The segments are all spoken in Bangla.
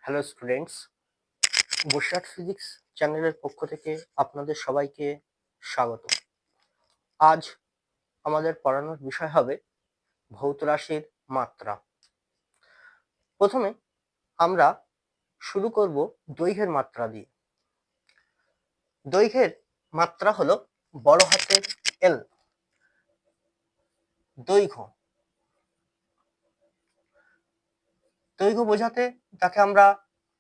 হ্যালো স্টুডেন্টস, বসিরহাট ফিজিক্স চ্যানেলের পক্ষ থেকে আপনাদের সবাইকে স্বাগত। আজ আমাদের পড়ানোর বিষয় হবে ভৌত রাশির মাত্রা। প্রথমে আমরা শুরু করব দৈর্ঘ্যের মাত্রা দিয়ে। দৈর্ঘ্যের মাত্রা হলো বড় হাতের এল। দৈর্ঘ্য দৈর্ঘ্য বোঝাতে তাকে আমরা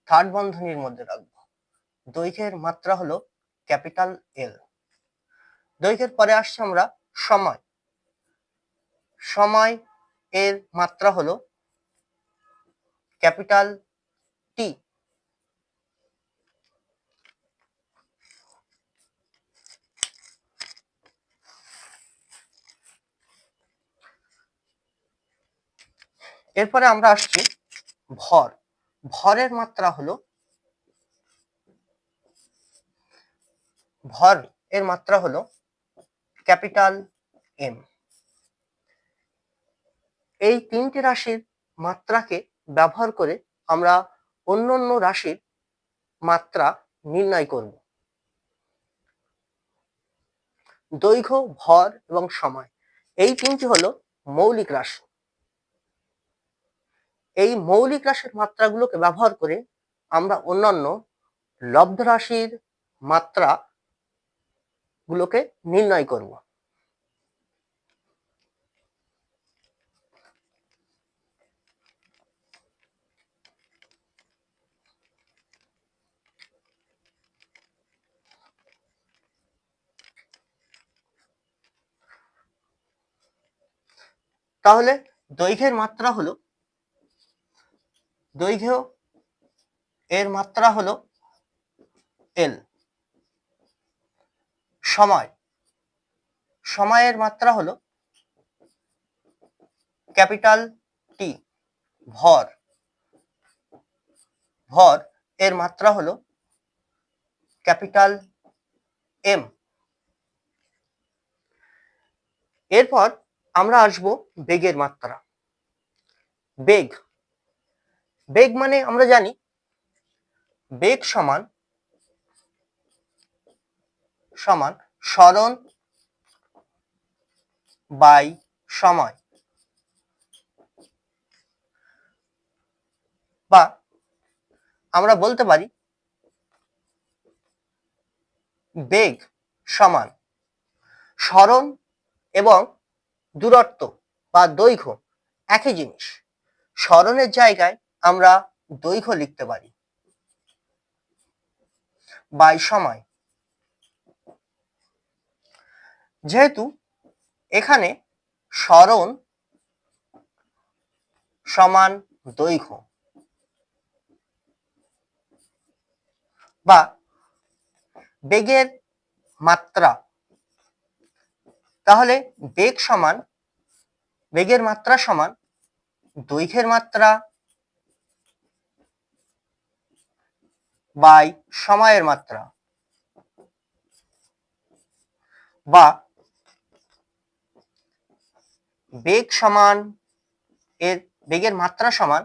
থার্ড বন্ধনীর মধ্যে রাখবো। দৈর্ঘ্যের মাত্রা হলো ক্যাপিটাল এল। দৈর্ঘ্যের পরে আসছে আমরা সময়। সময় এর মাত্রা হলো ক্যাপিটাল টি। এরপরে আমরা আসছি ভর। ভরের মাত্রা হলো ক্যাপিটাল এম। এই তিনটি রাশির মাত্রাকে ব্যবহার করে আমরা অন্যান্য রাশির মাত্রা নির্ণয় করব। দৈর্ঘ্য, ভর এবং সময় এই তিনটি হলো মৌলিক রাশি। এই মৌলিক রাশির মাত্রাগুলোকে ব্যবহার করে আমরা অন্যান্য লব্ধ রাশির মাত্রা গুলোকে নির্ণয় করব। তাহলে দৈর্ঘ্যের মাত্রা হলো এল। সময়ের মাত্রা হলো ক্যাপিটাল টি। ভর এর মাত্রা হলো ক্যাপিটাল এম। এরপর আমরা আসব বেগের মাত্রা। বেগ মানে আমরা জানি বেগ সমান সরণ বাই সময়, বা আমরা বলতে পারি বেগ সমান সরণ এবং দূরত্ব বা দৈর্ঘ্য একই জিনিস। সরণের জায়গায় আমরা দৈর্ঘ্য লিখতে পারি বাই সময়। যেহেতু এখানে সরণ সমান দৈর্ঘ্য, বা বেগের মাত্রা, তাহলে বেগের মাত্রা সমান দৈর্ঘ্যের মাত্রা বাই সময়ের মাত্রা, বা বেগের মাত্রা সমান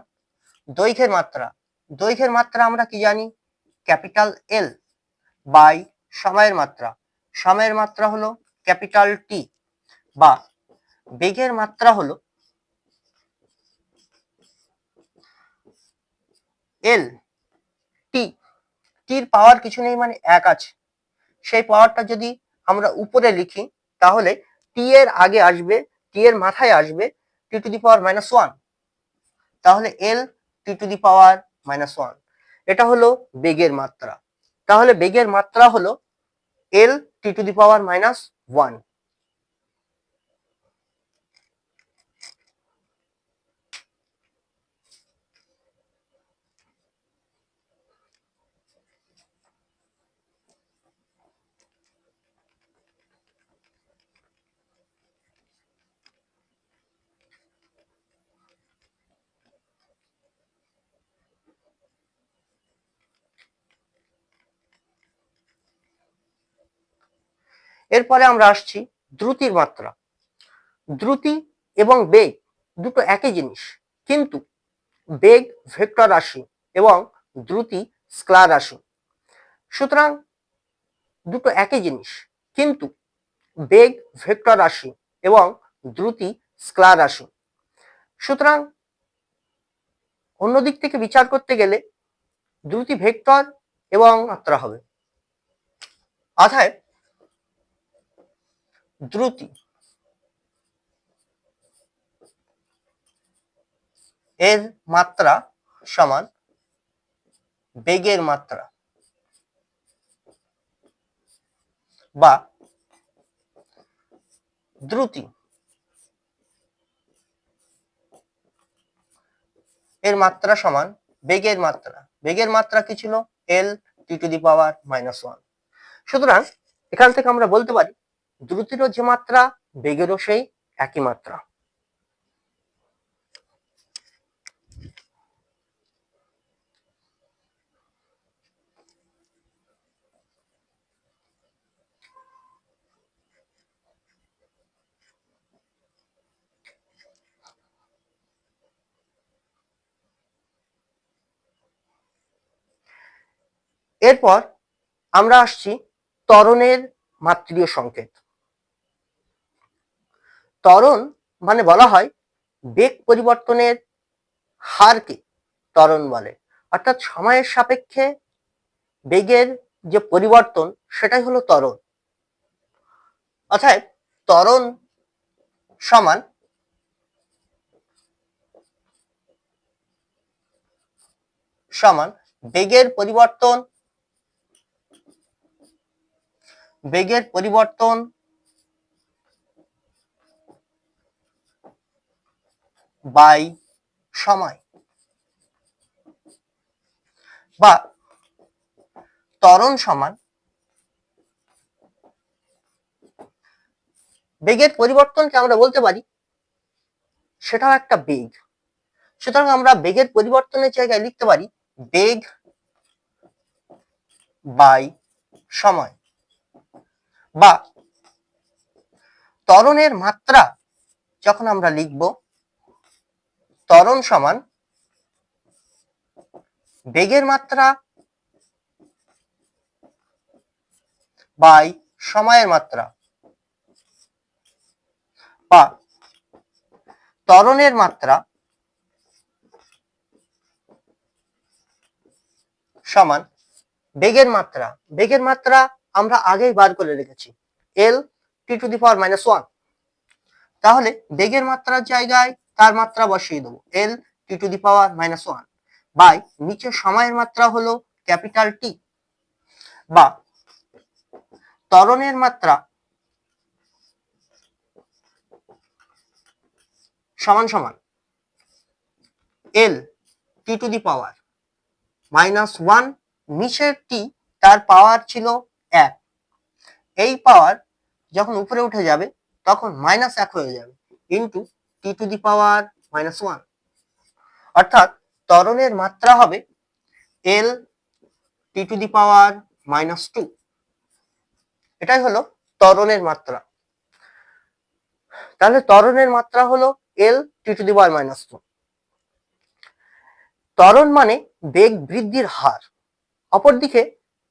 দৈর্ঘ্যের মাত্রা। দৈর্ঘ্যের মাত্রা আমরা কি জানি? ক্যাপিটাল এল বাই সময়ের মাত্রা হলো ক্যাপিটাল টি, বা বেগের মাত্রা হলো এল টি। টির পাওয়ার কিছু নেই, মানে এক আছে। সেই পাওয়ারটা যদি আমরা উপরে লিখি তাহলে টি এর আগে আসবে, টি এর মাথায় আসবে টি টু দি পাওয়ার -1, তাহলে এল টি টু দি পাওয়ার -1। এটা হলো বেগের মাত্রা। তাহলে বেগের মাত্রা হলো এল টি টু দি পাওয়ার -1। এরপরে আমরা আসছি দ্রুতির মাত্রা। দ্রুতি এবং বেগ দুটো একই জিনিস, কিন্তু বেগ ভেক্টর রাশি এবং দ্রুতি স্কেলার রাশি। সুতরাং দুটো একই জিনিস, কিন্তু বেগ ভেক্টর রাশি এবং দ্রুতি স্কেলার রাশি। সুতরাং অন্য দিক থেকে বিচার করতে গেলে দ্রুতি ভেক্টর এবং মাত্রা হবে। অতএব দ্রুতি এর মাত্রা সমান বেগের মাত্রা, বা দ্রুতি এর মাত্রা সমান বেগের মাত্রা। বেগের মাত্রা কি ছিল? এল টি টু দি পাওয়ার -1। সুতরাং এখান থেকে আমরা বলতে পারি দ্রুতিরও যে মাত্রা, বেগেরও সেই একই মাত্রা। এরপর আমরা আসছি ত্বরণের মাত্রীয় সংকেত। ত্বরণ মানে বলা হয় বেগ পরিবর্তনের হারকে ত্বরণ বলে, অর্থাৎ সময়ের সাপেক্ষে বেগের যে পরিবর্তন সেটাই হলো ত্বরণ। অর্থাৎ ত্বরণ সমান বেগের পরিবর্তন বাই সময়, বা ত্বরণ সমান বেগের পরিবর্তনকে আমরা বলতে পারি সেটাও একটা বেগ। সুতরাং আমরা বেগের পরিবর্তনের জায়গায় লিখতে পারি বেগ বাই সময়, বা ত্বরণের মাত্রা যখন আমরা লিখব ত্বরণ সমান বেগের মাত্রা বাই সময়ের মাত্রা, বা ত্বরণের মাত্রা সমান বেগের মাত্রা। বেগের মাত্রা আমরা আগেই বার করে রেখেছি, এল টি টু দি পাওয়ার -1। তাহলে বেগের মাত্রার জায়গায় তার মাত্রা বসিয়ে দেবো, এল টি টু দি পাওয়ার -1 বাই নিচে সময়ের মাত্রা হলো ক্যাপিটাল টি, বা ত্বরণের মাত্রা সমান এল টি টু দি পাওয়ার -1, নিচের টি তার পাওয়ার ছিল 1, এই পাওয়ার যখন উপরে উঠে যাবে তখন -1 হয়ে যাবে, ইন্টু টি টু দি পাওয়ার -1। অর্থাৎ ত্বরণের মাত্রা হবে এল টি টু দি পাওয়ার -2। এটাই হলো ত্বরণের মাত্রা। তাহলে ত্বরণের মাত্রা হলো এল টি টু দি পাওয়ার -2। ত্বরণ মানে বেগ বৃদ্ধির হার। অপরদিকে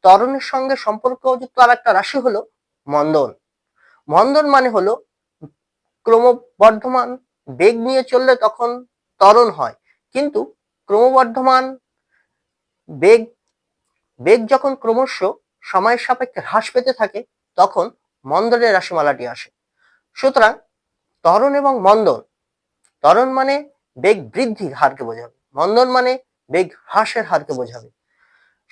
ত্বরণের সঙ্গে সম্পর্কযুক্ত আর একটা রাশি হলো মন্দন। মন্দন মানে হলো ক্রমবর্ধমান বেগ নিয়ে চললে তখন ত্বরণ হয়, কিন্তু ক্রমবর্ধমান বেগ যখন ক্রমশ সময়ের সাপেক্ষে হ্রাস পেতে থাকে তখন মন্দনের রাশিমালাটি আসে। সুতরাং ত্বরণ এবং মন্দন, ত্বরণ মানে বেগ বৃদ্ধির হারকে বোঝাবে, মন্দন মানে বেগ হ্রাসের হারকে বোঝাবে।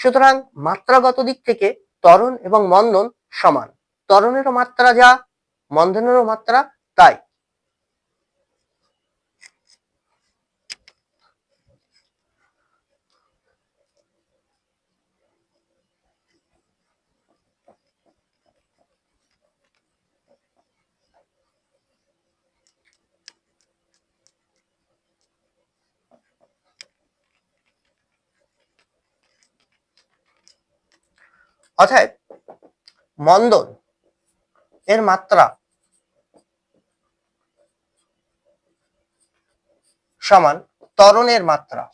সুতরাং মাত্রাগত দিক থেকে ত্বরণ এবং মন্দন সমান, ত্বরণেরও মাত্রা যা, মন্দনেরও মাত্রা তাই। অর্থাৎ মন্দন এর মাত্রা সমান ত্বরণের মাত্রা,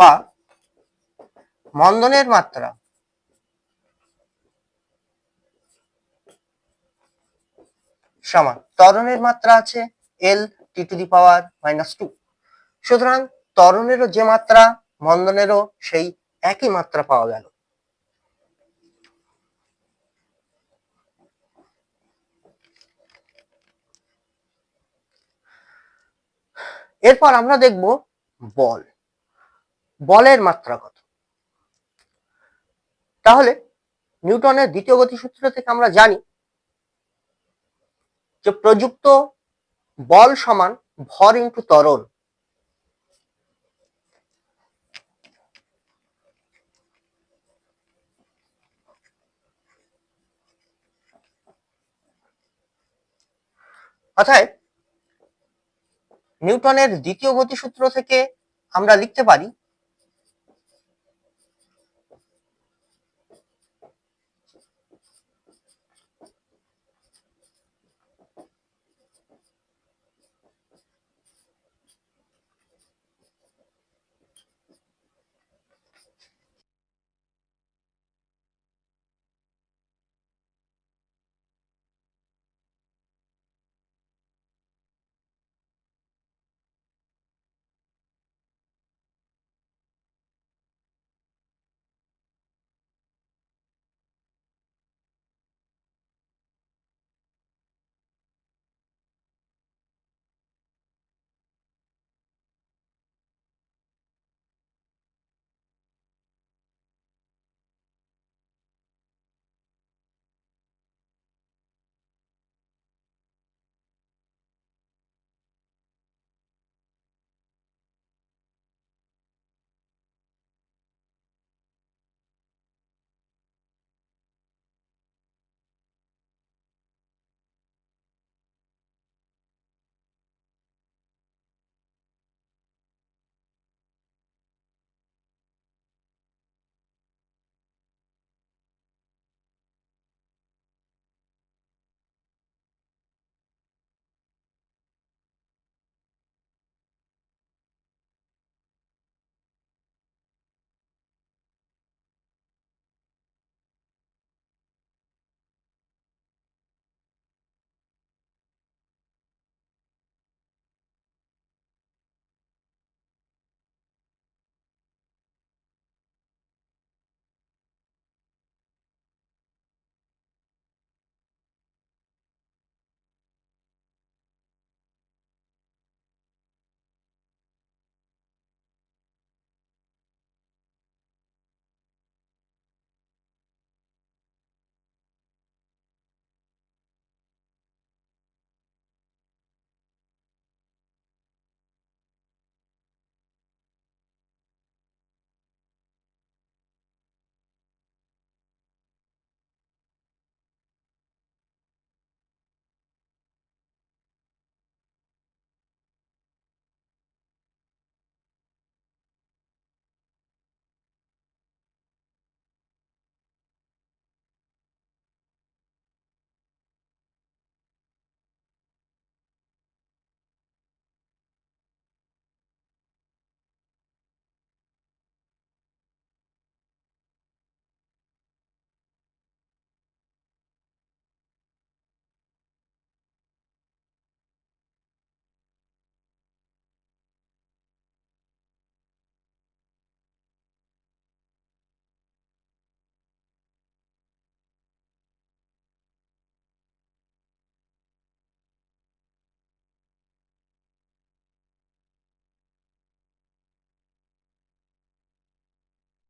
বা মন্দনের মাত্রা সমান ত্বরণের মাত্রা আছে L T⁻⁻²। সুতরাং ত্বরণেরও যে মাত্রা মন্দনেরও সেই একই মাত্রা পাওয়া গেল। এরপর আমরা দেখব বল, বলের মাত্রা কত। তাহলে নিউটনের দ্বিতীয় গতিসূত্র থেকে আমরা জানি যে প্রযুক্ত বল সমান ভর ইন্টু ত্বরণ। অর্থাৎ নিউটনের দ্বিতীয় গতিসূত্র থেকে আমরা লিখতে পারি